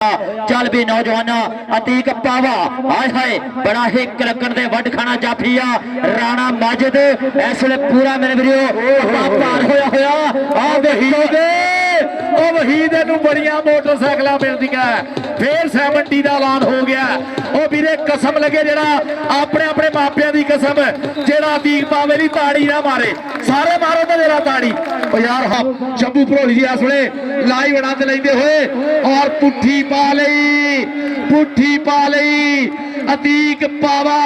चल भी नौजवाना अतीक पावा हाय हाय बड़ा ही कलकन दे वड खाना जाफिया राणा माजिद इस वे पूरा मेरे वीडियो पार होया होया आ वहीद ओ वहीद नूं बड़ियां मोटरसाइकिलां मिलदियां फिर 70 दा ऐलान हो गया ओ वीरे कसम लगे जेड़ा अपने अपने मापियां दी कसम जेड़ा अतीक पावे दी ताड़ी ना मारे सारे मारो तो जेड़ा ताड़ी ओ यार हां शंभू भरोली जी इस वे लाइव आनंद लेंदे होए और पुट्ठी पुट्ठी पा लई अतीक पावा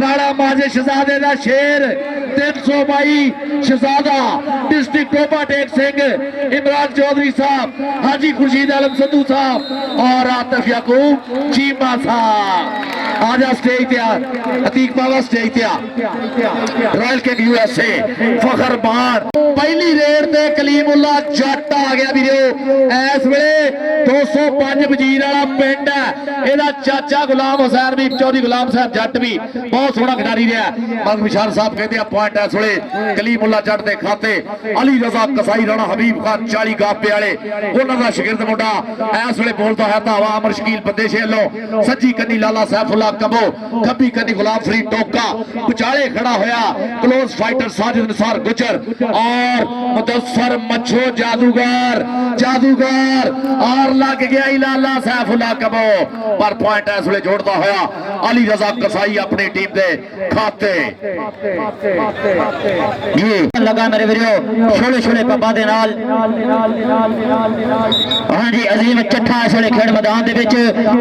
राणा माजे शहजादे दा शेर 322 शहजादा डिस्ट्रिक्ट टोपा टेक सिंह इमरान चौधरी साहब हाजी खुर्शीद आलम संधू साहब और आतिफ याकूब चीमा साहब आजा स्टेज तैयार अतीक पावा स्टेज तैयार रॉयल किंग यूएसए फखर मान पहली रेड ते कलीमुल्ला जट आ गया वीरो इस वेले 205 वजीर वाला पिंड है एदा चाचा गुलाम हुसैन भी चौधरी गुलाम साहब जट भी बहुत सोहना खिडारी रहा मग विशाल साहब कहते हैं पॉइंट इस वेले कलीमुल्ला जट के खाते अली रजा कसाई राणा हबीब खान 40 गापे वाले उन्होंने शगिर्द मुंडा इस वेले बोलता है धावा अमर शकील बंदे शेलो सज्जी कन्नी लाला सैफुल्ला कबो खब्बी कन्नी गुलाम फरीद टोका विचाले खड़ा होया क्लोज फाइटर साजिद निसार गुजर और मुदस्सर मच्छो जादूगर और लग गया लाला सैफुल्ला कबो पर पॉइंट इस वेले जोड़ता होया अली रजा कसाई अपनी टीम दे खाते ये लगा मेरे वीडियो छोले छोले पब्बा दे नाल हां जी अजीम चट्ठा इस वेले खेड मैदान दे विच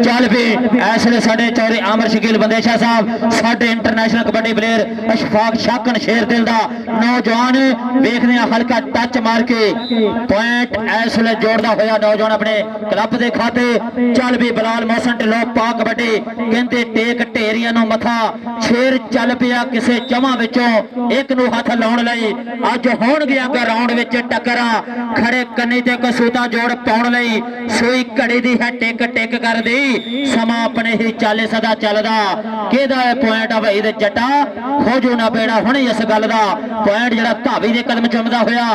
चल भी इस वेले साडे चौधरी आमर शकील बंदेशा साहब साडे इंटरनेशनल कबड्डी प्लेयर अशफाक शाकन शेर दिल दा नौजवान देखने हल्का टच मार के पॉइंट इस वेले जोड़दा होया नौजवान अपने क्लब दे खाते चल भी बलाल मौसन ढिल्लों पा कबड्डी कहते टेक ढेरिया नु मथा शेर चल पिया किसे चवां विचों एक नु हथ लाउण लई अज होणगियां ग्राउंड विच टक्करां खड़े कन्नी ते कसूता जोड़ पाउण लई सोई घड़ी दी है टिक टिक कर दी समा अपने ही चाले सदा चलदा किहदा है पॉइंट आ भाई दे जट्टा खोजो ना बेड़ा हुण इस गल दा पॉइंट जेड़ा धावी दे कदम चुमदा होया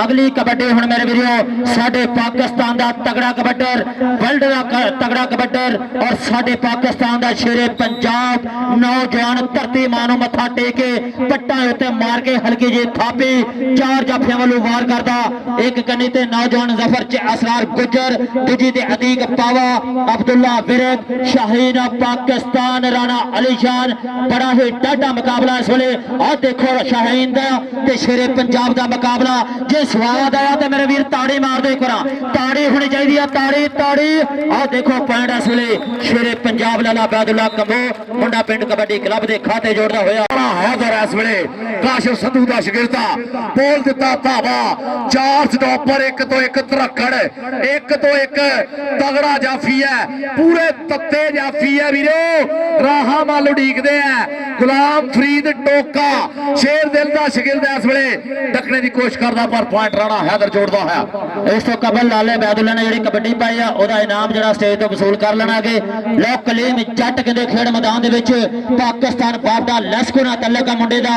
अगली कबड्डी हुण मेरे वीरो साडे पाकिस्तान दा तगड़ा कबड्डर वर्ल्ड दा तगड़ा कबड्डर और साडे पाकिस्तान दा शेरे पंजाब नौजवान धरती मां नूं मत्था टेके पट्टां उत्ते मार के हल्की जी थापी चार जाफियां वालों वार करदा एक कन्नी ते नौजवान जफर च असरार गुजर दूजी ते अतीक पावा अब्दुल्ला विरक शाहीन पाकिस्तान राणा अली शान बड़ा ही डाढा मुकाबला इस वेले आ देखो शाहीन दा ते शेरे पंजाब दा मुकाबला जे स्वाद आया ते मेरे वीर ताड़ी मार दे करा ताड़ी होनी चाहिए ताड़ी ताड़ी आ देखो पॉइंट इस वेले शेरे पंजाब लाला उबैद उल्लाह कंबो मुंडा पिंड कबड्डी क्लब दे खाते जोड़दा होया हैदर इस वेले काशिफ संधू दा शागिर्दा बोल दिता धावा चार स्टॉपर एक तो एक धरकड़ एक तो एक तगड़ा जाफी है पूरे तत्ते जाफी है वीरो राहा माल उड़ीकदे है गुलाम फरीद टोका शेर दिल दा शागिर्द इस वेले टकने दी कोशिश करदा पर पॉइंट राणा हैदर जोड़दा है इस तो कबल लाले उबैद उल्लाह ने जेहड़ी कबड्डी पाई आ ओदा इनाम जेहड़ा स्टेज तो वसूल कर लेना अगे लोक कलीम जट कहंदे खेड मैदान दे विच पाकिस्तान बाप दा लस्को ना तल्लक मुंडे दा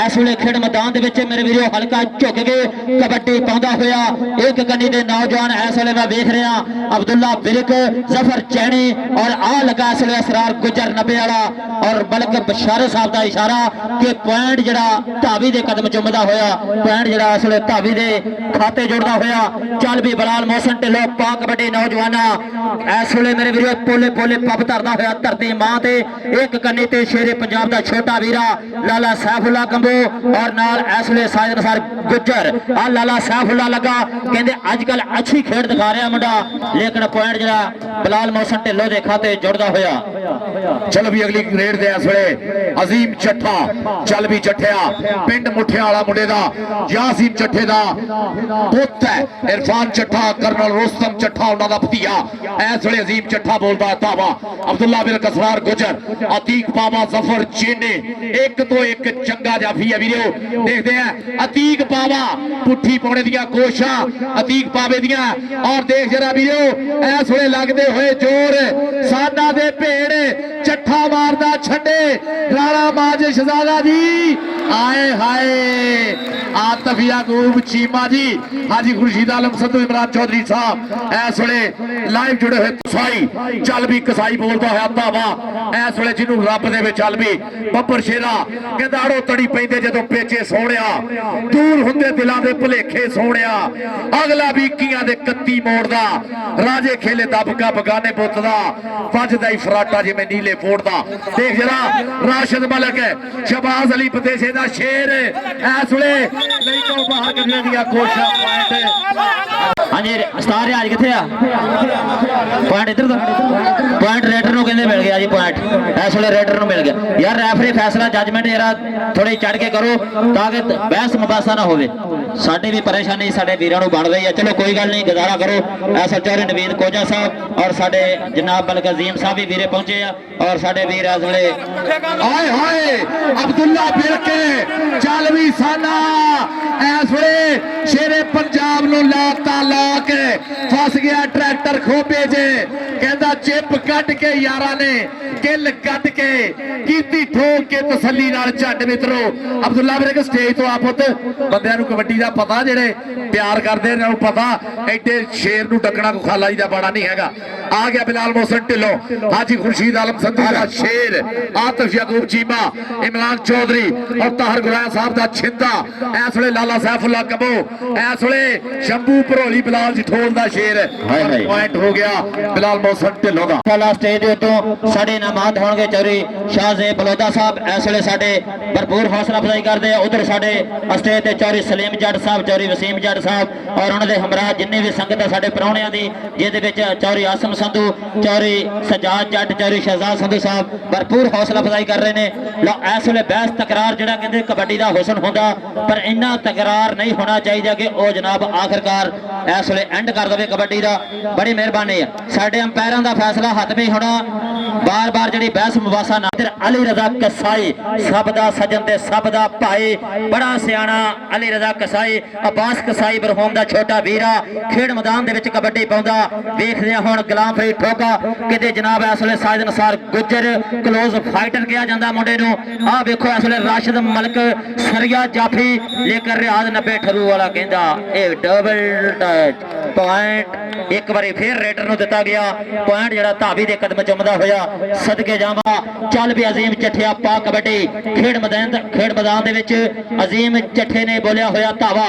इस वेले खेड मैदान दे विच मेरे वीरो हल्का झुक के कबड्डी पाउंदा होया एक कन्नी दे नौजवान इस वेले मैं देख रहा अब्दुल्ला विरक जफर चैनी और आ लगा इस वेले असरार गुजर नबे वाला और बल्कि बशारे साहब दा इशारा कि पॉइंट जेहड़ा धावी दे कदम चुमदा होया पॉइंट जेहड़ा इस वेले धावी दे खाते जोड़दा होया चल भी बलाल मौसन ढिल्लों पा कबड्डी नौजवाना इस वेले मेरे वीरो पोले पोले पब धरदा होया धरती मां ते एक कन्नी ते शेरे पंजाब दा छोटा वीरा लाला सैफुल्ला कंबो और नाल इस वेले साजिद निसार गुजर आ लाला सैफुल्ला लगा कहंदे अजकल अच्छी खेड दिखा रहा मुंडा लेकिन पॉइंट जरा बलाल मौसन ढिल्लों दे खाते जुड़दा होया चल भी अगली ग्रेड दे इस वेले अजीम चट्ठा चल भी चट्ठिया पिंड मुठिया वाला मुंडे दा यासीन चट्ठे दा पुੱਤ है इरफान चट्ठा कर्नल रुस्तम चट्ठा उन्हां दा भतीजा इस वेले अजीम चट्ठा बोलदा है धावा अब्दुल्ला बिन कसरार गुजर अतीक पावा जफर चीनी एक तो एक चंगा जाफी है वीरो देखते हैं अतीक पावा पुट्ठी पाने दियां कोशिशां अतीक पावे दियां और देख जरा वीरो इस वेले लगदे होए जोर साडा दे भेड़ चट्ठा मारदा छड्डे राणा माजे शहजादा जी आए हाय आतिफ याकूब चीमा जी हाजी खुर्शीद आलम संधू इमरान चौधरी साहब इस वेले लाइव जुड़े हुए कसाई चल भी कसाई बोलता है धावा इस वे जिन्हों रब दे चल भी बब्बर शेरा कहता अड़ो तड़ी पैंदे जदों पेचे सोहणिया दूर हुंदे दिलां दे भुलेखे सोहणिया अगला भी इक्कियां दे 31 मोड़दा राजे खेले दबका बगाने बुतदा वजदा ही फराटा जिवें नीले फोड़दा देख जरा राशिद मलक शहबाज अली बदेशे दा शेर इस वे नहीं तो बाहर करने दियां कोशिशां पॉइंट हाँ जी स्टार रियाज किथे आ पॉइंट इधर तो पॉइंट रेडर नु कहंदे मिल गया जी पॉइंट इस वे रेडर नु मिल गया यार रेफरी फैसला जजमेंट जरा थोड़ी चढ़ के करो ताकि बहस मुबासा ना होवे साडी भी परेशानी साडे वीरां नु बन रही है चलो कोई गल नहीं गुजारा करो ऐसा चौरे नवीन कोजा साहब और साडे जनाब बल्क अजीम साहब भी वीरे पहुंचे आ और साडे वीर इस वे हाय हाय अब्दुल्ला बिरके चल भी साना इस वे शेरे पंजाब नु लाता ला के फस गया ट्रैक्टर खोबे जे कहता चिप कट के यारा ने किल कट के कीती ठोक के तसल्ली नाल झट मित्रो अब्दुल्ला बिरके स्टेज तो आप बंदियां नु कबड्डी दा पता जेड़े प्यार करदे ने पता एडे शेर नु टकना को खाला जी दा बड़ा नहीं हैगा आ गया बिलाल मोहसन ढिल्लों हाजी खुर्शीद आलम संधू दा शेर आतिफ याकूब चीमा इमरान चौधरी और ताहर गुराया साहब दा छिंदा इस वे लाला सैफुल्ला कबो इस वे शंभू भरोली बिलाल जठोल दा शेर पॉइंट हो गया बिलाल मोहसन ढिल्लों दा साला स्टेज दे उत्तों साडे नामात होणगे चौरी शाहजे बलोदा साहब इस वे साडे भरपूर हौसला अफजाई करदे उधर साडे स्टेज ते चौरी सलीम जट साहब चौरी वसीम जट साहब और उन्हां दे हमराह जिन्ने भी संगत है साडे परौणियां दी जिहदे विच चौरी आसम संधू चौरी सजाद जट चौरी शहजाद संधू साहब भरपूर हौसला अफजाई कर रहे ने लो इस वे बहस तकरार जिहड़ा कहंदे कबड्डी दा हुसन हुंदा पर इन्ना तकरार नहीं होना चाहिए कि वह जनाब आखिरकार इस वे एंड कर दे कबड्डी दा बड़ी मेहरबानी है साडे अंपायरां दा फैसला हथ में होना बार बार जी बहस मुबासा ना अली रजा कसाई सब दा सजन ते सब दा भाई बड़ा सियाना अली रजा कसाई अब्बास कसाई बरहोम दा छोटा वीरा खेड मैदान दे विच कबड्डी पाउंदा देखदे हुण गुलाम फरीद ठोका किते जनाब इस वे साजिद नसार गुजर क्लोज फाइटर किया जांदा मुंडे नूं आ वेखो इस वे राशिद मलक सरिया जाफी लेकर रियाज 90 ठरू वाला कहंदा ए डबल टच पॉइंट एक बारी फिर रेडर नूं दिता गया पॉइंट जिहड़ा धावी दे कदम चुमदा होया सदके जावा चल भी अजीम चठिया पा कबड्डी खेड मैदान दे विच अजीम चठे ने बोलिया होया धावा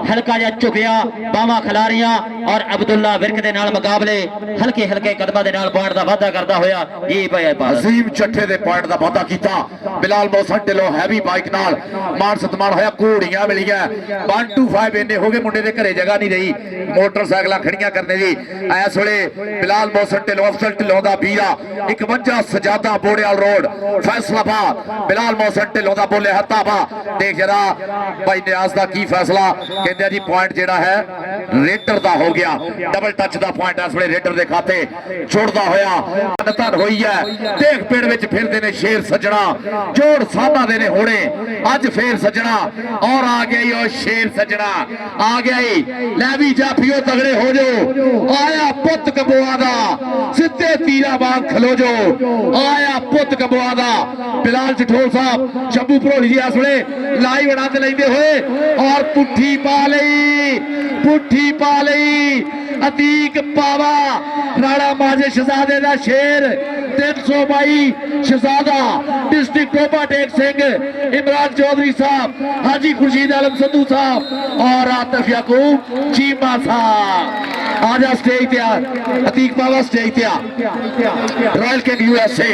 हल्का जिहा झुकिया बावां खिलारियां और अब्दुल्ला विरक दे नाल मुकाबले हल्के हल्के कदमां दे नाल पॉइंट दा वाधा करदा होया जी भाई अजीम चठे दे पॉइंट दा वाधा कीता बिलाल मोहसन ढिल्लों हैवी बाइक नाल मान सतमान होया घोड़ियां मिलियां 125 इन्ने हो गए मुंडे दे घरे जगह नहीं रही मोटरसाइकिलां खड़ियां करने दी इस वेले बिलाल मोहसन ढिल्लों अफसल ढिल्लों दा वीरा 51 सजादा बोड़ेवाल रोड फैसलाबाद बिलाल मोहसन ढिल्लों दा बोले हतावा देख जरा भाई नियाज दा की फैसला कहंदे जी पॉइंट जेड़ा है रेडर दा हो गया डबल टच दा पॉइंट इस वेले रेडर दे खाते जुड़दा होया धन होई है देख पेड़ विच फिरदे ने शेर सजना जोड़ साधा दे ने होणे अज फिर सजना और आ गया ही शेर सजना आ गया ही लै भी जाफियो तगड़े हो जो आया पुत कबोआ दा सीधे तीरा बाग खलो जो आया पुत कबोआ दा बिलाल जठोल साहब शंभू भरोली जी इस वेले लाइव आनंद लेंदे होए और पुट्ठी पा लई अतीक पावा राणा माजे शहजादे दा शेर 322 शहजादा डिस्ट्रिक्ट टोपा टेक सिंह इमरान चौधरी साहब हाजी खुर्शीद आलम संधू साहब और आतिफ याकूब चीमा साहब आजा स्टेज तैयार अतीक पावा स्टेज तैयार रॉयल किंग यूएसए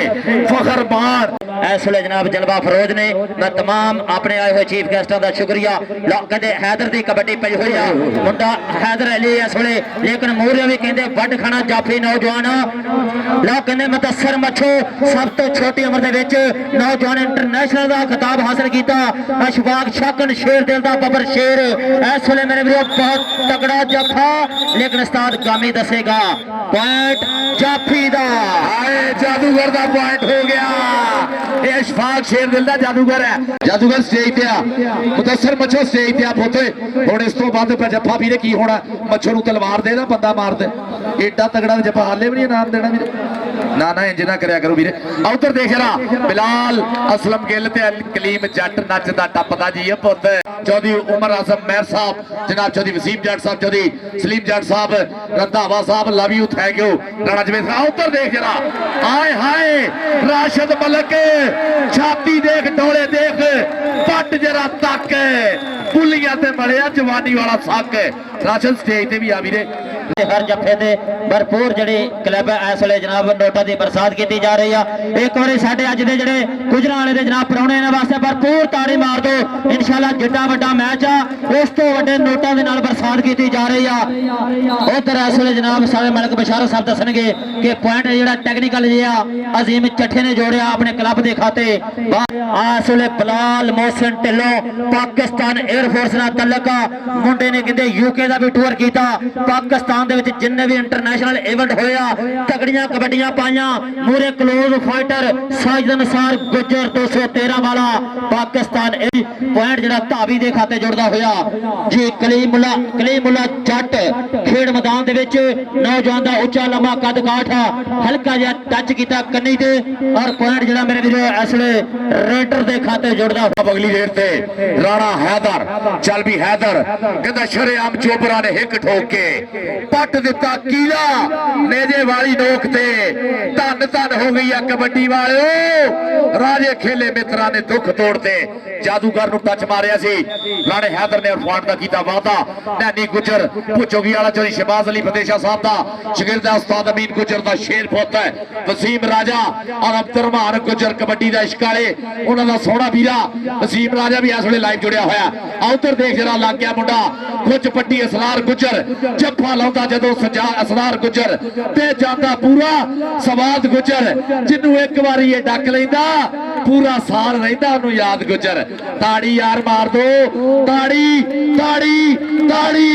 फखर मान इस वे जनाब जलवा फरोज ने मैं तमाम अपने आए हुए चीफ गेस्टों का शुक्रिया कहते हैदर की कबड्डी पई हुई है मुंडा हैदर अली इस वे लेकिन मूहरे भी कहते वड खाना जाफी नौजवान लोग कहते मुदस्सर मच्छो सब तो छोटी उम्र के नौजवान इंटरनेशनल का खिताब हासिल किया अशफाक शाकन शेर दिल का बबर शेर इस वे मेरे विरोध बहुत तगड़ा जफा लेकिन उस्ताद गामी दसेगा पॉइंट जाफी दा जादूगर का पॉइंट हो गया ਇਹ ਇਸ਼ਫਾਕ ਸ਼ੇਰ ਦਿਲ ਦਾ ਜਾਦੂਗਰ ਹੈ। ਜਾਦੂਗਰ ਸਟੇਜ ਤੇ ਆ, ਮੁਦੱਸਰ ਮੱਛੋ ਸਟੇਜ ਤੇ ਆ ਪੁੱਤ। ਹੁਣ ਇਸ ਤੋਂ ਬਾਅਦ ਜੱਫਾ ਵੀਰੇ ਕੀ ਹੋਣਾ, ਮੱਛੋ ਨੂੰ ਤਲਵਾਰ ਦੇ ਨਾ ਬੰਦਾ ਮਾਰ ਦੇ। ਏਡਾ ਤਗੜਾ ਜੱਫਾ ਹਾਲੇ ਵੀ ਨਹੀਂ ਇਨਾਮ ਦੇਣਾ ਵੀਰੇ, ਨਾ ਨਾ ਇੰਜ ਨਾ ਕਰਿਆ ਕਰੋ ਵੀਰੇ। ਉਧਰ ਦੇਖ ਜਰਾ ਬਿਲਾਲ ਅਸਲਮ ਗਿੱਲ ਤੇ ਕਲੀਮ ਜੱਟ ਨੱਚਦਾ ਟੱਪਦਾ ਜੀ ਪੁੱਤ। ਚੌਧਰੀ ਉਮਰ ਆਜ਼ਮ ਮਹਿਰ ਸਾਹਿਬ, ਜਨਾਬ ਚੌਧਰੀ ਵਸੀਮ ਜੱਟ ਸਾਹਿਬ, ਚੌਧਰੀ ਸਲੀਮ ਜੱਟ ਸਾਹਿਬ, ਰੰਧਾਵਾ ਸਾਹਿਬ, love you thank you, Rana Javed ਸਾਹਿਬ। ਉਧਰ ਦੇਖ ਜਰਾ, ਆਏ ਹਾਏ ਰਾਸ਼ਦ ਮਲਕ, ਛਾਤੀ ਦੇਖ, ਡੋਲੇ ਦੇਖ, ਪੱਟ ਜਰਾ ਤੱਕ, ਪੁੱਲੀਆਂ ਤੇ ਮਲਿਆ ਜਵਾਨੀ ਵਾਲਾ ਸੱਕ। ਰਾਸ਼ਦ ਸਟੇਜ ਤੇ ਵੀ ਆ ਵੀਰੇ। हर जफे से भरपूर जी क्लब इस वे जनाब नोटा की बरसात की जा रही है। एक बार साढ़े अज के जोड़े गुजरा वाले दे जनाब प्राहुणे वास्ते भरपूर ताड़ी मार दो। इंशाल्लाह जिड्डा वड्डा मैच आ उस तो वड्डे नोटा के नाल बरसात की जा रही है। उधर इस वे जनाब सारे मलिक बशारा साहब दसणगे कि पॉइंट जो टैक्नीकल जिहा अजीम चट्ठे ने जोड़िया अपने क्लब के खाते। इस वे बिलाल मोहसिन ढिल्लों पाकिस्तान एयरफोर्स नाल तल्लक मुंडे ने कहते यूके का भी टूर किया। पाकिस्तान जिन्ने भी इंटरनेशनल इवेंट होया तगड़ियां कबड्डियां पाइया। मूरे क्लोज फाइटर साजिद निसार गुजर 213 वाला पाकिस्तान पॉइंट जरा धावी के खाते जुड़ता होया जी। कलीमुल्ला जट खेड मैदान दे विच नौजवान का उच्चा लंबा कद काठ हल्का जिहा टच किया कन्नी ते और पॉइंट जरा मेरे वीरो इस वे रेडर के खाते जुड़ता। अगली रेड ते राणा हैदर चल भी हैदर कहता शरेआम चोबरा ने हिक ठोक के पट दिता कीला नेजे वाली नोक ते। धन धन हो गई है कबड्डी वाले, राजे खेले मित्रा ने दुख तोड़ते। जादूगर टच मारिया सी राणे हैदर ने इरफान का किया वादा। नैनी गुजर भुचोगी वाला चौधरी शहबाज अली फतेह शाह साहब का शागिर्द उस्ताद अमीन गुजर का शेर पुत है। वसीम राजा और अब्दुरमान गुजर कबड्डी का इश्क वाले उन्होंने सोहना वीरा वसीम राजा भी इस वे लाइव जुड़िया होया। उधर देख जरा लग गया मुंडा कुछ पट्टी असरार गुजर जफ्फा लाउंदा जदों असरार गुजर ते जाता पूरा सवाद गुजर जिन्नू एक बारी ये डक लैंदा पूरा साल रहिंदा उन्नू याद गुजर। ताड़ी यार मार दो, ताड़ी ताड़ी ताड़ी।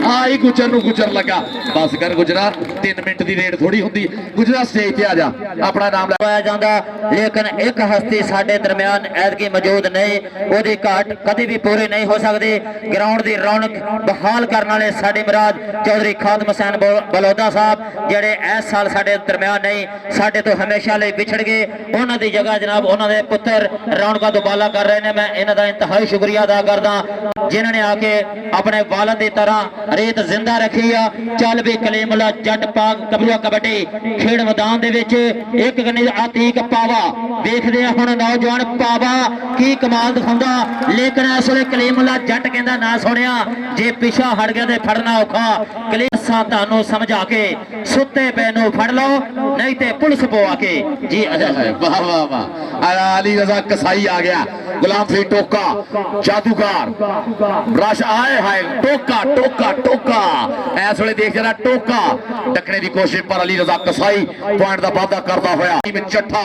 आई गुजर नू गुजर लगा। बस कर गुजरा 3 मिनट की रेड थोड़ी होंदी। गुजरा स्टेज पे आ जा, अपना नाम लाया जाता। लेकिन एक हस्ती साडे दरम्यान ऐतकी मौजूद नहीं, ओदी घाट कभी भी पूरी नहीं हो सकती। ग्राउंड की रौनक बहाल करने वाले साडे मुराद चौधरी खादम हुसैन बलौदा साहब जेडे इस साल साडे दरम्यान नहीं, साडे तो हमेशा लिए बिछड़ गए। उन्हां दी जगह जनाब उन्हां दे पुत्र रौनक दुबाला कर रहे हैं। मैं इन्हां दा इंतहाई शुक्रिया अदा करदा जिन्होंने आके अपने वालद की तरह रेत जिंदा रखी आ। चल भी कलीमुल्ला जट पाक कबूला कबड्डी खेड मैदान दे विच एक गन्नी आतीक पावा देखदे आ हुण नौजवान पावा की कमाल दिखाउंदा। लेकिन इस वे कलीमुल्ला जट कहंदा ना सुनिया जे पिछा हट गया ते फड़ना औखा। कलीसा तुहानू समझा के सुते पे नू फड़ लो नहीं ते पुलिस पवा के जी। वाह वाह वाह, अली रजा कसाई आ गया। गुलाम फरीद टोका जादूगर रश आए हाय टोका टोका टोका। इस वे देख जरा टोका टकने की कोशिश पर अली रजा कसाई पॉइंट का वादा करता होया। चट्ठा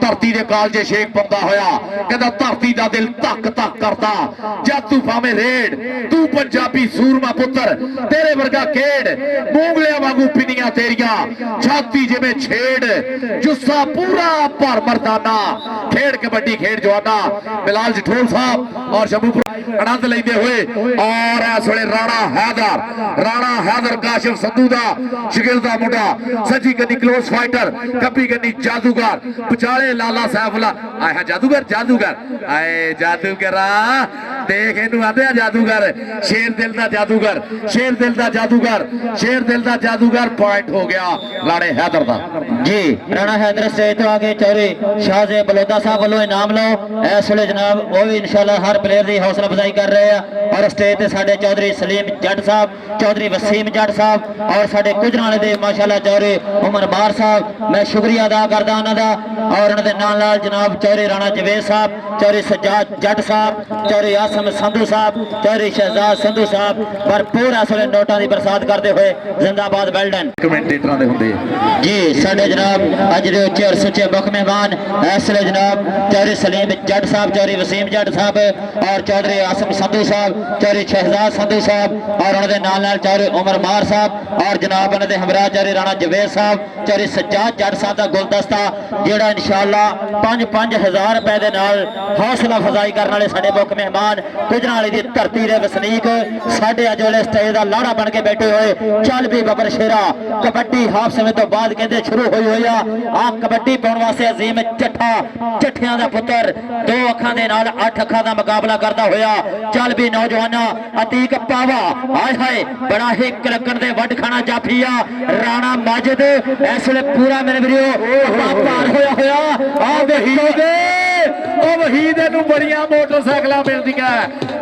धरती के कालजे शेख पाਉਂਦਾ होया कहता धरती का दिल धक धक करता जब तू भावे रेड तू पंजाबी सूरमा पुत्र तेरे वर्गा खेड मूंगलियां वांगू पिनियां तेरिया छाती जिवें छेड़ जुस्सा पूरा भर मरदाना खेड कबड्डी खेड जवाना। बिलाल जठोल साहब और शंभूपुर आनंद लेंदे हुए और इस वे राणा हैदर काशिफ संधू दा शागिर्द दा मुंडा सजी गन्नी क्लोज फाइटर कब्बी गन्नी जादूगर विचाले लाला सैफुल्ला आया जादूगर आए जादूगरा देख इनू आंदे आ जादूगर शेर दिल दा जादूगर शेर दिल दा जादूगर शेर दिल दा जादूगर। पॉइंट हो गया राणे हैदर दा जी। राणा हैदर स्टेज तो आगे चौधरी शाहजे बलौदा साहब वालों इनाम लो। इस वे जनाब वो भी इंशाल्लाह हर प्लेयर की हौसला अफजाई कर रहे हैं। और स्टेज पे साडे चौधरी सलीम जट साहब चौधरी वसीम जट साहब और साडे गुजराले दे माशाल्लाह चौधरी उमर बार साहब मैं शुक्रिया अदा करदा उन्हां दा। और उन्हां दे नाल जनाब चौधरी राणा जवेद साहब चौधरी सज्जाद जट साहब चौधरी आसम संधू साहब चौधरी शहजाद संधू साहब भरपूर इस वे नोटा की बरसात करते हुए जिंदाबाद वेल्डन कमेंटेटरां दे हुंदे जी। साडे जनाब अज दे उच्चे और सुच्चे मुख मेहमान इस वे जनाब चौधरी सलीम जट साहब चौधरी वसीम जट साहब और चौधरी आसम संधू साहब चौधरी शहजाद संधू साहब और उन्होंने नाल चौधरी उमर मार साहब और जनाब उन्होंने हमरा चौधरी राणा जवेद साहब चौधरी सज्जाद जट साहब का गुलदस्ता जिहड़ा इंशाअल्लाह 5-5 रुपए के नाल हौसला अफजाई करने वाले साडे मुख मेहमान गुजरांवाले दी धरती के वसनीक साडे अज वाले स्टेज का लाड़ा बन के बैठे हुए चल भी बबर शेरा कबड्डी हाफ समय तो बाद कहते शुरू हुई हुई आ कबड्डी पाने वास्ते अजीम चट्ठा चट्ठियां दा पुत्र 2 अखां दे नाल 8 अखां दा मुकाबला करता होया चल भी नौजवाना अतीक पावा हाय हाय बड़ा ही कलकन दे वड खाना जाफिया राणा माजिद इस वेले पूरा मेरे वीरो पार होया होया आ वहीद ओ वहीद नूं बड़ियां मोटरसाइकिल मिलदियां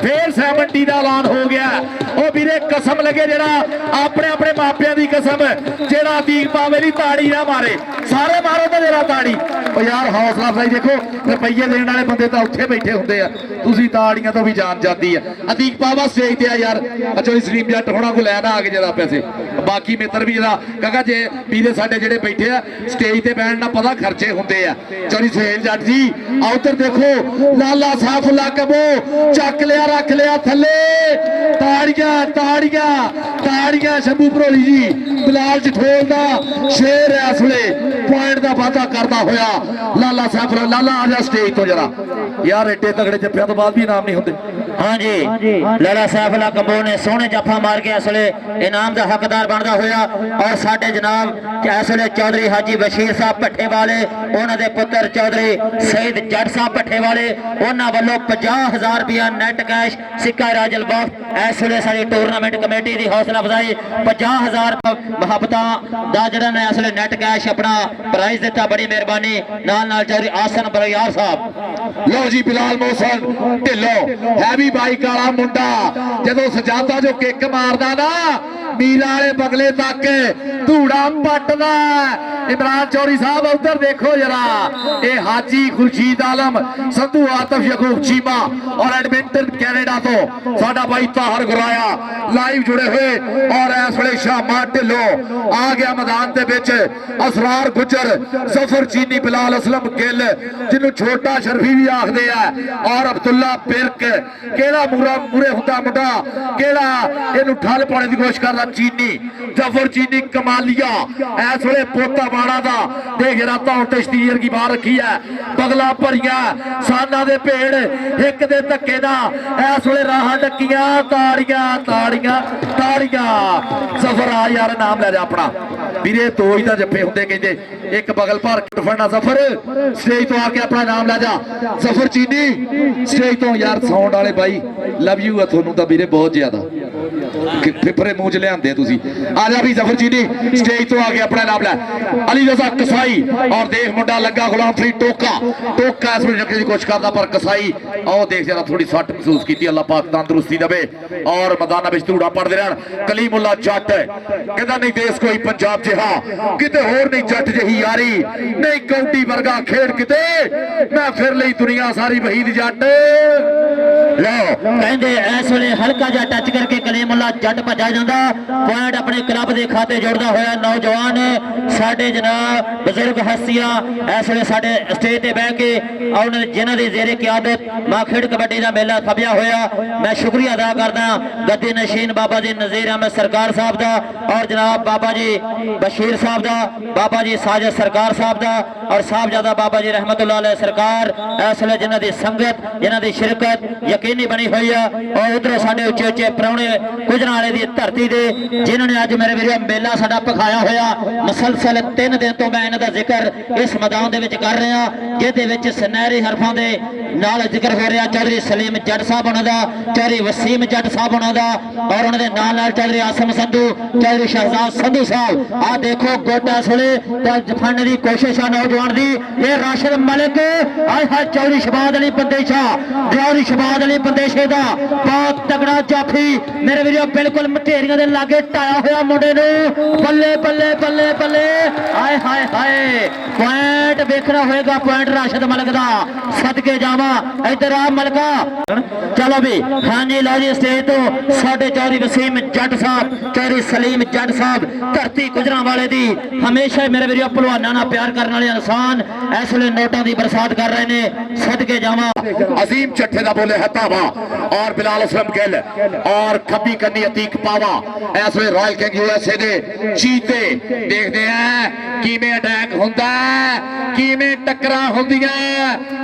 फिर 70 दा ऐलान हो गया ओ वीरे कसम लगे जेड़ा अपने अपने मापियां दी कसम जेड़ा अतीक पावे दी ताड़ी ना मारे सारे मारो तो जेड़ा ताड़ी ओ यार हौसला अफजाई देखो रुपये देने वाले बंदे तो उत्थे बैठे हुंदे आ तुसीं ताड़ियां तो भी जान जाती है अतीक पावा स्टेज ते आ यार अच्छा सलीम जट होना को लैना आ गए जरा पैसे बाकी मित्र भी जरा कहा जे वीरे साडे जेड़े बैठे आ स्टेज ते बैठण दा पता खर्चे हुंदे आ चौधरी सुहेल जट जी आ उधर देखो लाला साफुल्ला कबो चक लिया रख लिया थले ताड़ियां ताड़ियां ताड़ियां शंभू भरोली जी बिलाल जठोल दा शेर है इस वेले पॉइंट दा वादा करदा होया लाला साफुल्ला लाला आ जा स्टेज तो जरा यार एडे तगड़े जफ्फियां तो बाद भी इनाम नहीं होंदे हाँ जी लाला साफुल्ला कबो ने सोहने जफ्फा मार के इस वेले इनाम दा हकदार बनदा होया और साडे जनाब इस वेले चौधरी हाजी बशीर साहब भट्ठे वाले उन्हां दे पुत्र चौधरी सईद जट साहब भट्ठे वाले उन्हां वल्लों 50,000 रुपया नेट कैश सिक्का राजल बाफ इस वेले साडी टूरनामेंट कमेटी दी हौसला अफजाई 50,000 मुहब्बतां दा जिहड़ा ने इस वेले नेट कैश अपना प्राइज दिता बड़ी मेहरबानी नाल नाल चौधरी आसन बरियार साहब लो जी बिलाल मोहसन ढिल्लो हैवी बाइक वाला मुंडा जदों सजादा जो किक मारदा ना मीरा वाले बगले तक धूड़ा पटदा इमरान चौधरी साहब उधर देखो जरा ये हाजी खुर्शीद आलम संधू आतफ यकूब चीमा और एडमिंटन कैनेडा तो साडा भाई ताहर गुराया लाइव जुड़े हुए और इस वेले शामा ढिल्लो आ गया मैदान दे विच असरार गुजर जफर चीनी बिलाल असलम गिल जिन्हों छोटा शरफी भी आखदे आ और अब्दुल्ला बिरक केड़ा मूरे हुंदा मुंडा केड़ा इहनूं ठल पाने की कोशिश करदा चीनी जफर चीनी कमालिया इस वेले पोता बाड़ा दा देख जरा धौन ते शतीर की बाहर रखी है बगला भरिया साना दे भेड़ एक दे धक्के दा इस वेले राह डकियां ताड़ियां ताड़ियां ताड़ियां सफर आ यार नाम ले जा अपना वीरे दो ही तां जप्फे हुंदे कहंदे एक बगल भर के फड़ना सफर स्टेज तो आके अपना नाम लै जा सफर चीनी स्टेज तो यार साउंड वाले भाई लव यू है थोनू तां वीरे बहुत ज्यादा फिफरे मुंह च लियांदे तुसी आ जा भी जफर चीनी स्टेज तो आके अपना नाम लै अली रजा कसाई और देख मुंडा लगा गुलाम फरीद टोका टोका इस वेले रखने की कोशिश करदा पर कसाई आओ देख जरा थोड़ी सट महसूस की अल्लाह पाक तंदुरुस्ती देवे और मैदान में धूड़ा पड़ते रहन कलीमुल्ला जट कहता नहीं देश कोई पंजाब जिहा किते होर नहीं जट जही यारी नहीं कौडी वर्गा खेड किते मैं फिर लई दुनिया सारी वहीद जट लो कहंदे इस वेले हल्का जा टच करके कलीमुल्ला जट भजा जांदा पॉइंट अपने क्लब के खाते जोड़दा होया नौजवान साडे जनाब बुजुर्ग हस्तियां इस वेले साडे स्टेज ते बैठ के और जिन्हां दी जेरे क़यादत मां खेड कबड्डी दा मेला खपिया होया मैं शुक्रिया अदा करदा गद्दी नशीन बाबा जी नज़ीर अहमद सरकार साहब दा और जनाब बाबा जी बशीर साहब दा बाबा जी साजिद सरकार साहब दा और साहबजादा बाबा जी रहमतुल्लाह अलैह सरकार इस वेले जिन्हां दी संगत जिन्हां दी शिरकत यकीनी बनी हुई है और उधर साडे उच्चे उच्चे प्राहुणे गुजरांवाले दी धरती दे जिन्होंने अज मेरे वीरों मेला साडा पखाया होया मुसलसल 3 दिन तो मैं इन्हां दा जिक्र इस मैदान दे विच कर रहा जिहदे विच सुनहरी हरफां दे नाल जिक्र हो रहा चौधरी सलीम जट साहब उन्हां दा चौधरी वसीम जट साहब उन्हां दा और उन्हां दे नाल नाल चौधरी आसम संधू चौधरी शहजाद संधू साहब आ देखो गोटा सोले फड़ने की कोशिश है नौजवान दी ये राशिद मलिक आए हाय चौधरी शबाद अली बंदेशा चौधरी शबाद अली बंदेशे दा बहुत तगड़ा जाफी मेरे वीरों बिल्कुल मठेरियां दे लागे टाया होया मुंडे नूं बल्ले बल्ले बल्ले बल्ले आए हाय हाय पॉइंट देखना होएगा पॉइंट राशिद मलिक दा सदके जावा ਜਾਵਾਂ इधर आ मलका चलो भी हाँ जी लो जी स्टेज तो साडे चौधरी वसीम जट साहब चौधरी सलीम जट साहब धरती गुजरां वाले दी हमेशा ही मेरे वीरों पहलवानां नाल प्यार करने वाले इंसान इस वेले नोटां दी बरसात कर रहे ने सदके जावां अजीम चट्ठे दा बोले हतावा और बिलाल असलम गिल और खब्बी कन्नी अतीक पावा इस वेले रॉयल किंग यूएसए दे चीते देखदे हैं किवें अटैक हुंदा किवें टक्करां हुंदियां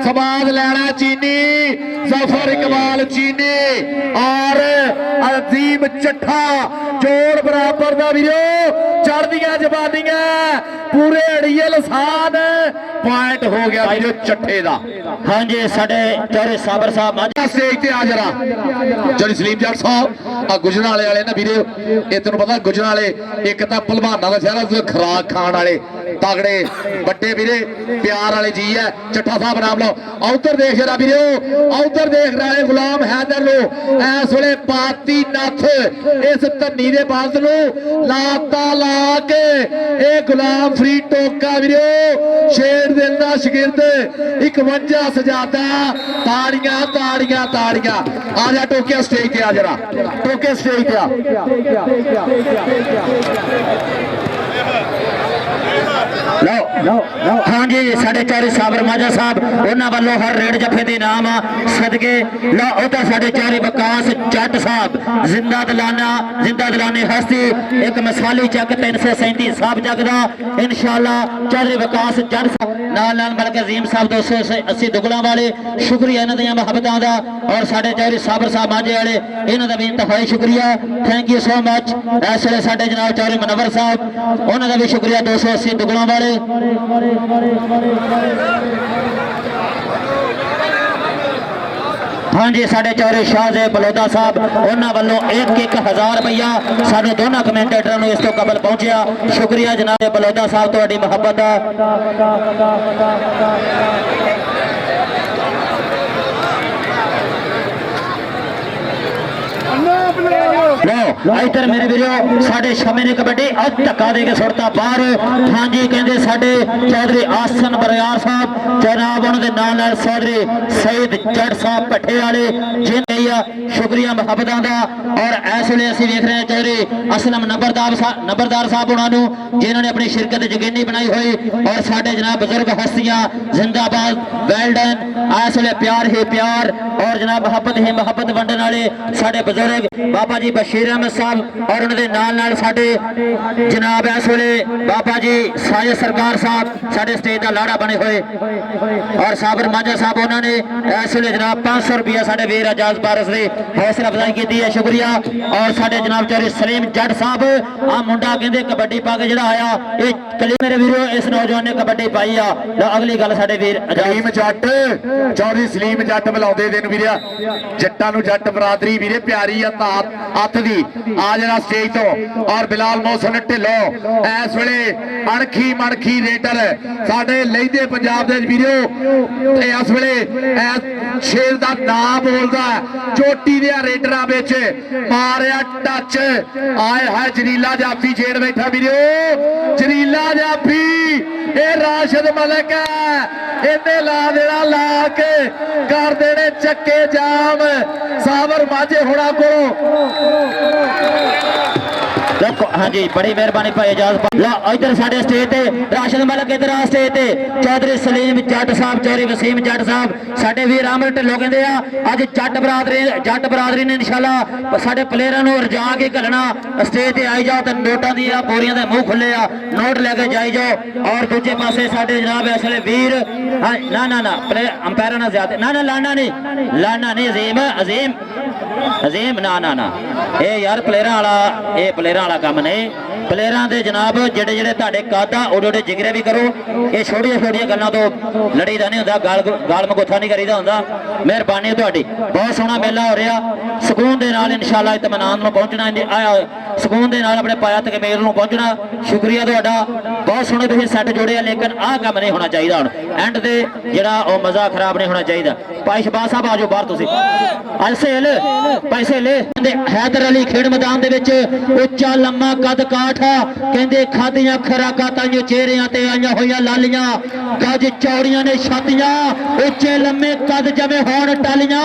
सवाद लैना चीनी जफर इकबाल चीनी और अजीम चट्ठा जोड़ बराबर दा वीरो चढ़दियां जबानियां पूरे अड़ियल सान पॉइंट हो गया वीरो चट्ठे दा हाँ जी साडे चौधरी साबर साहब स्टेज ते आ जरा चौधरी सलीम जट साहब आ गुजराले वाले ना वीरो ये तेन पता गुजराले एक तां पहलवानां दा शहर खुराक खाण वाले तगड़े बड़े वीरे प्यार वाले जी है चट्ठा साहब नाम लो उधर देख जरा वीरो उधर देख रहे गुलाम हैदर लो इस वेले पाती नथ इस धन्नी दे बंद नु लाता ला के ए गुलाम फरीद टोका वीरो शेर दिल दा शागिर्द 51 सजादा ताड़ियां ताड़ियां ताड़ियां आ जा टोकिया स्टेज ते आ जरा टोके स्टेज ते आ लो हाँ जी साढ़े चौधरी साबर माजा साहब उन्होंने वालों हर रेड जफे के नाम सदके लो उधर साढ़े चौधरी विकास जट साहब जिंदा दलाने हस्ती एक मिसाली चक 337 साहब जगदा इंशाअल्लाह चौधरी विकास जट साहब नाल नाल मलक अजीम साहब 280 दुगला वाले शुक्रिया इन्हां दियां मुहब्बतां दा और साढ़े चौधरी साबर साहब माजे वाले इन्हां दा भी इंतहाई शुक्रिया थैंक यू सो मच इस वेले साढ़े जनाब चौधरी मनवर साहब उन्हां दा भी शुक्रिया 280 दुगला वाले हाँ जी साढ़े चौधरी शाहजेब बलोदा साहब उन्होंने वालों 1-1000 रुपया सानू दोनों कमेंटेटरों को इस तो कबल पहुंचा शुक्रिया जनाब बलोदा साहब तुहाडी मुहब्बत लो इधर मेरे वीरो साडे शमे ने कबड्डी धक्का दे के सुरता बाहर हाँ जी कहते साडे चौधरी आसन बरियार साहब जनाब उन्होंने नाल नाल चौधरी सईद जट साहब भट्ठे वाले जिन शुक्रिया मुहब्बतां दा और इस वेले असीं वेख रहे हैं चौधरी असलम नंबरदार साहब उन्होंने जिन्होंने अपनी शिरकत यकीनी बनाई हुई और साडे जनाब बुजुर्ग हस्तियां जिंदाबाद वेल्डन इस वेले प्यार ही प्यार और जनाब मुहब्बत ही मुहब्बत वंडन वाले साडे बुजुर्ग बाबा जी बशीर अहमद साहब और उन्होंने नाल नाल साडे जनाब इस वेले बाबा जी साजिद सरकार साहब साडे स्टेज का लाड़ा बने हुए और साबर माजा साहब उन्होंने इस वेले जनाब 500 रुपया साडे वीर आजाद पारस ने हौसला अफजाई की है शुक्रिया और साडे जनाब चौधरी सलीम जट साहब आ मुंडा कहते कबड्डी पा के जिहड़ा आया ये कली मेरे वीरो इस नौजवान ने कबड्डी पाई आ अगली गल साडे वीर सलीम जट चौधरी सलीम जट मिलाउंदे दिन वीरे जट्टां नूं जट बरादरी वीरे प्यारी हथ दी आ जरा स्टेज तो और बिलाल मौसन ढिलो इस वेले अणखी मणखी रेडर साडे लैंदे पंजाब दे वीरो ते इस वेले शेर दा नाम बोलदा चोटी दे रेडरां विच मारिया टच आए है जरीला जाफी जेड़ बैठा वीरो जरीला जाफी ए राशिद मलिक है इन्हें ला देना ला के कर देने चक्के जाम साबर माझे होना को हाँ जी बड़ी मेहरबानी भाई इजाजत इधर साढ़े स्टेज पे राशिद मलिक इधर आ स्टेज पे चौधरी सलीम जट साहब चौधरी वसीम जट साहब साढ़े वीर आमर ढिल्लो कहते हैं अज जट बरादरी ने इंशाल्लाह साढ़े प्लेयरों को रजा के घलना स्टेज पे आई जाओ तो नोटा दी बोरियां के मुंह खुले आ नोट लेके जाई जाओ और दूजे पासे साढ़े जनाब इस वेले वीर ना अंपायर ना ज्यादा ना लाना नहीं अजीम ना ये यार प्लेयरां वाला काम नहीं प्लेयरां दे जनाब जेड़े जेड़े तुहाडे कादा ओडे ओडे जिगरे भी करो ये छोटियां गल्लां तो लड़ीदा नहीं हुंदा गाल मगोथा नहीं करीदा हुंदा मेहरबानी तुहाडी बहुत सोहना मेला हो रहा सुकून दे नाल इंशाअल्लाह इत्मीनान नूं पहुंचना सुकून दे नाल अपने पाया तकमील नूं पहुंचना शुक्रिया तुहाडा बहुत सोहने तुसीं सैट जोड़े लेकिन आह काम नहीं होना चाहिए हुण एंड ते जेड़ा ओ मजा खराब नहीं होना चाहिए ਭਾਈ ਸ਼ਬਾਜ਼ ਸਾਹਿਬ ਆਜੋ ਬਾਹਰ ਤੁਸੀਂ ਅਲਸੇਲ ਪੈਸੇ ਲੈ ਹੈਦਰ ਅਲੀ ਖੇਡ ਮੈਦਾਨ ਦੇ ਵਿੱਚ ਉੱਚਾ ਲੰਮਾ ਕੱਦ ਕਾਠ ਕਹਿੰਦੇ ਖਾਦੀਆਂ ਖਰਾਕਾਂ ਤਾਈਓ ਚਿਹਰਿਆਂ ਤੇ ਆਈਆਂ ਹੋਈਆਂ ਲਾਲੀਆਂ ਗੱਜ ਚੌੜੀਆਂ ਨੇ ਛਾਤੀਆਂ ਉੱਚੇ ਲੰਮੇ ਕੱਦ ਜਮੇ ਹੋਣ ਟਾਲੀਆਂ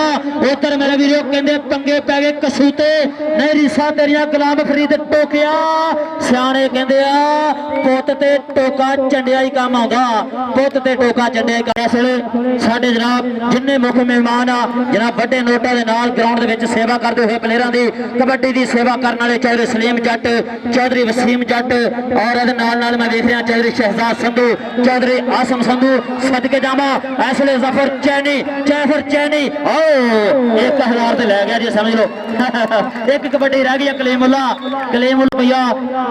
ਉਧਰ ਮੇਰੇ ਵੀਰੋ ਕਹਿੰਦੇ ਪੰਗੇ ਪੈ ਗਏ ਕਸੂਤੇ ਨਹੀਂ ਰੀਸਾਂ ਤੇਰੀਆਂ ਗੁਲਾਮ ਫਰੀਦ ਟੋਕਿਆ ਸਿਆਣੇ ਕਹਿੰਦੇ ਆ ਪੁੱਤ ਤੇ ਟੋਕਾ ਚੰਡਿਆ ਹੀ ਕੰਮ ਆਉਂਦਾ ਪੁੱਤ ਤੇ ਟੋਕਾ ਚੰਡਿਆ ਹੀ ਕੰਮ। ਇਸ ਵੇਲੇ ਸਾਡੇ ਜਨਾਬ ਜਿੰਨੇ ਮੁੱਖ ਮਹਿਮਾਨ ਆ ਜਨਾਬ ਵੱਡੇ ਨੋਟਾਂ ਦੇ ਨਾਲ ਗਰਾਊਂਡ ਦੇ ਵਿੱਚ ਸੇਵਾ ਕਰਦੇ ਹੋਏ ਪਲੇਅਰਾਂ ਦੀ ਕਬੱਡੀ ਦੀ ਸੇਵਾ ਕਰਨ ਵਾਲੇ ਚੌਧਰੀ ਸਲੀਮ ਜੱਟ ਚੌਧਰੀ ਵਸੀਮ ਜੱਟ ਔਰ ਇਹਦੇ ਨਾਲ ਮੈਂ ਵੇਖ ਰਿਹਾ ਚੌਧਰੀ ਸ਼ਹਿਜ਼ਾਦ ਸੰਧੂ ਚੌਧਰੀ ਆਸਮ ਸੰਧੂ ਸਦਕੇ ਜਾਵਾਂ ਇਸ ਵੇਲੇ ਜ਼ਫਰ ਚੈਨੀ ਓ 1000 ਤੇ ਲੈ ਗਿਆ ਜੀ ਸਮਝ ਲਓ ਇੱਕ ਕਬੱਡੀ ਰਹਿ ਗਈ ਕਲੀਮੁੱਲਾ ਭਈਆ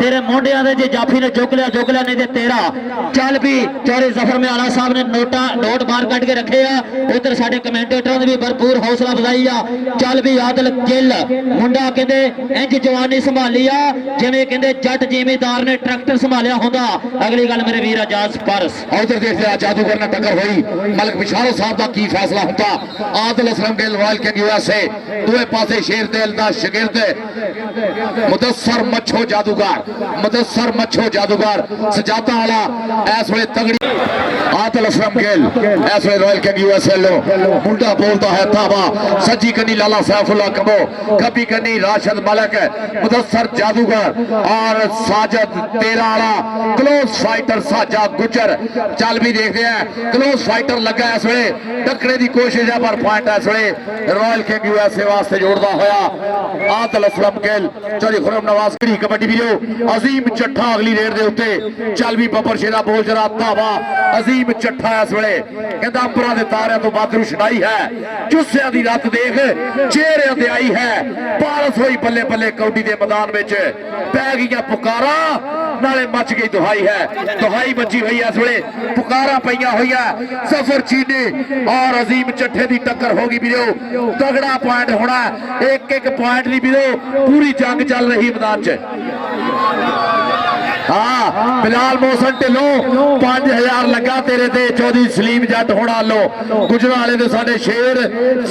ਤੇਰੇ ਮੋਢਿਆਂ ਦੇ ਜੇ ਜਾਫੀ ਨੇ ਚੁੱਕ ਲਿਆ ਨਹੀਂ ਤੇ ਤੇਰਾ ਚੱਲ ਵੀ ਚੌਧਰੀ ਜ਼ਫਰ ਮਿਆਲਾ ਸਾਹਿਬ ਨੇ ਨੋਟ ਬਾਹਰ ਕੱਢ ਕੇ ਰੱਖੇ ਆ ਉਧਰ ਸਾਡੇ ਕਮੈਂਟੇਟਰਾਂ ਦੀ ਵੀ ਭਰਪੂਰ ਹੌਸਲਾ ਵਧਾਈ ਆ ਚੱਲ ਵੀ ਆਦਲ ਗਿੱਲ ਮੁੰਡਾ ਕਹਿੰਦੇ ਇੰਜ ਜਵਾਨੀ ਸੰਭਾਲੀ ਆ ਜਿਵੇਂ ਕਹਿੰਦੇ ਜੱਟ ਜ਼ਿਮੀਦਾਰ ਨੇ ਟਰੈਕਟਰ ਸੰਭਾਲਿਆ ਹੁੰਦਾ। ਅਗਲੀ ਗੱਲ ਮੇਰੇ ਵੀਰ ਆਜ਼ਾਦ ਸਪਰਸ ਉਧਰ ਦੇਖਦੇ ਆ ਜਾਦੂਗਰ ਨਾਲ ਟੱਕਰ ਹੋਈ ਮਲਕ ਵਿਸ਼ਾਲ ਸਾਹਿਬ ਦਾ ਕੀ ਫੈਸਲਾ ਹੁੰਦਾ। Adil Aslam Gill royal king USA ਦੋਵੇਂ ਪਾਸੇ ਸ਼ੇਰ ਦਿਲ ਦਾ ਸ਼ਾਗਿਰਦ ਮੁਦੱਸਰ ਮੱਛੋ ਜਾਦੂਗਰ ਸਜਾਤਾ ਵਾਲਾ ਇਸ ਵੇਲੇ ਤਗੜੀ आदिल असलम गिल ऐसे रॉयल किंग USA लो मुंडा बोलता है ताबा सज्जी कन्नी लाला सैफुल्लाह कम्बो कभी कन्नी राशिद मलक मुदस्सर जादूगर और साजिद तेराला क्लोज फाइटर साजा गुजर चल भी देखते हैं क्लोज फाइटर लगा इस वे टकरे की कोशिश है पर पॉइंट इस वे रॉयल किंग USA वास्ते जोड़ता होया आदिल असलम गिल चौधरी खुरम नवाज की कबड्डी वीडियो अजीम चट्ठा अगली रेड दे उत्ते चल भी बबर शेरा बोल जरा ताबा अजीम ਚੱਠਾ ਇਸ ਵੇਲੇ ਕਹਿੰਦਾ ਅੰਬਰਾਂ ਦੇ ਤਾਰਿਆਂ ਤੋਂ ਵੱਧ ਰੁਸ਼ਨਾਈ ਹੈ ਚੁੱਸਿਆਂ ਦੀ ਰੱਤ ਦੇਖ ਚਿਹਰਿਆਂ ਤੇ ਆਈ ਹੈ ਪਾਰਸ ਹੋਈ ਬੱਲੇ ਬੱਲੇ ਕੌਡੀ ਦੇ ਮੈਦਾਨ ਵਿੱਚ ਪੈ ਗਈਆਂ ਪੁਕਾਰਾਂ ਨਾਲੇ ਮੱਚ ਗਈ ਦੁਹਾਈ ਮੱਚੀ ਹੋਈ ਇਸ ਵੇਲੇ ਪੁਕਾਰਾਂ ਪਈਆਂ ਹੋਈਆਂ ਜ਼ਫਰ ਚੀਨੀ ਔਰ ਅਜ਼ੀਮ ਚੱਠੇ ਦੀ ਟੱਕਰ ਹੋ ਗਈ ਵੀਰੋ ਤਗੜਾ ਪੁਆਇੰਟ ਹੋਣਾ ਇੱਕ ਪੁਆਇੰਟ ਨਹੀਂ ਵੀਰੋ ਪੂਰੀ ਜੰਗ ਚੱਲ ਰਹੀ ਮੈਦਾਨ 'ਚ। हाँ बिलाल मोहसन ढिल्लों 5000 लगा तेरे ते चौधरी सलीम जट होना लो गुजराले दे साडे शेर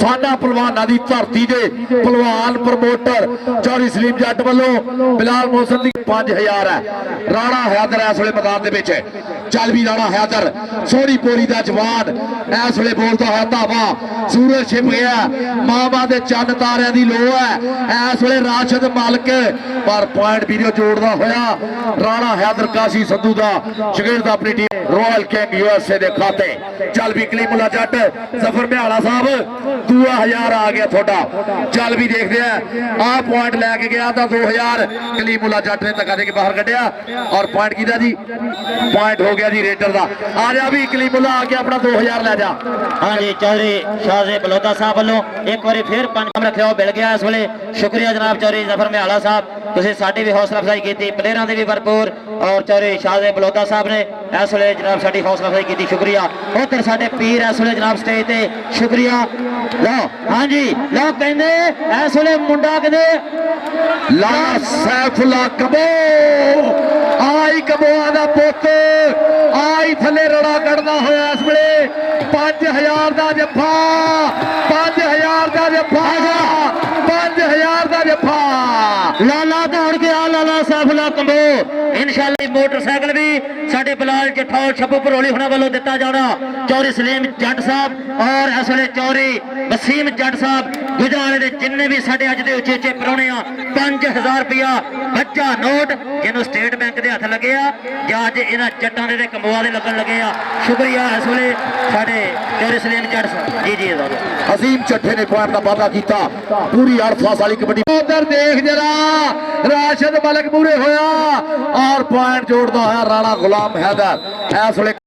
साडा पहलवानां दी धरती दे पहलवान प्रमोटर चौधरी सलीम जट वालों बिलाल मोहसन दी 5000 है। राणा हैदर इस वेले मैदान दे विच चल भी राणा हैदर सोहरी पोरी दा जवान इस वेले बोलदा है धावा सूरज छिप गया मामा दे चंद तारियां दी लो है इस वेले राशिद मलक पर पॉइंट वीडियो जोड़दा होया राणा हैदर काशी संधू दा शागिर्द अपनी टीम रॉयल किंग USA दे खाते चल भी कलीमुल्ला जट जफर मियाला साहब 2000 आ गया थोड़ा चल भी देखते हैं आ पॉइंट लैके गया था 2000 कलीमुल्ला जट ने धक्का देके बाहर कढ़िया और पॉइंट किदा जी पॉइंट हो गया जी रेडर दा आ जा भी कलीमुल्ला आके अपना 2000 ले जा। हाँ जी चौधरी शाहजे बलोदा साहब वालों एक बार फिर पंज रखे मिल गया इस वेले शुक्रिया जनाब चौधरी जफर मियाला साहब तुसीं साडी भी हौसला अफजाई की प्लेयरां दी भी भरपूर और चौधरी शाहजे बलोदा साहब ने इस वेले जनाब साडी हौसला अफजाई की शुक्रिया। उधर साडे पीर इस वेले जनाब स्टेज ते शुक्रिया लो हाँ जी लो कहंदे इस वेले मुंडा कहंदे लाला सैफुल्लाह कम्बो आई कम्बोआ दा पुत्त आई थले रड़ा कढ़दा होया इस वेले 5000 दा जफा 5000 दा जफा 5000 दा जफा लाला दौड़ गया लाला सैफुल्लाह कम्बो इंशाअल्लाह मोटरसाइकिल भी साडे बिलाल जठा छप्पू भरोली होने वालों दिता जाना चौधरी सलीम जट साहब और इस वेले चौधरी वसीम जट साहब गुजराले दे जिन्ने भी साडे अज दे उचे उचे परौने आ 5000 रुपया बच्चा नोट जिन्हों स्टेट बैंक दे हथ लगे आ जां अज इन्हां जट्टां दे कम्बोआ दे लगन लगे आ शुक्रिया इस वेले साडे चौधरी सलीम जट साहब जी अजीम चट्ठे ने पॉइंट का वादा किया पूरी 8 फास वाली कबड्डी उधर देख जरा राशिद मलक मूरे होया और पॉइंट जोड़ता है राणा गुलाम हैदर इस वेले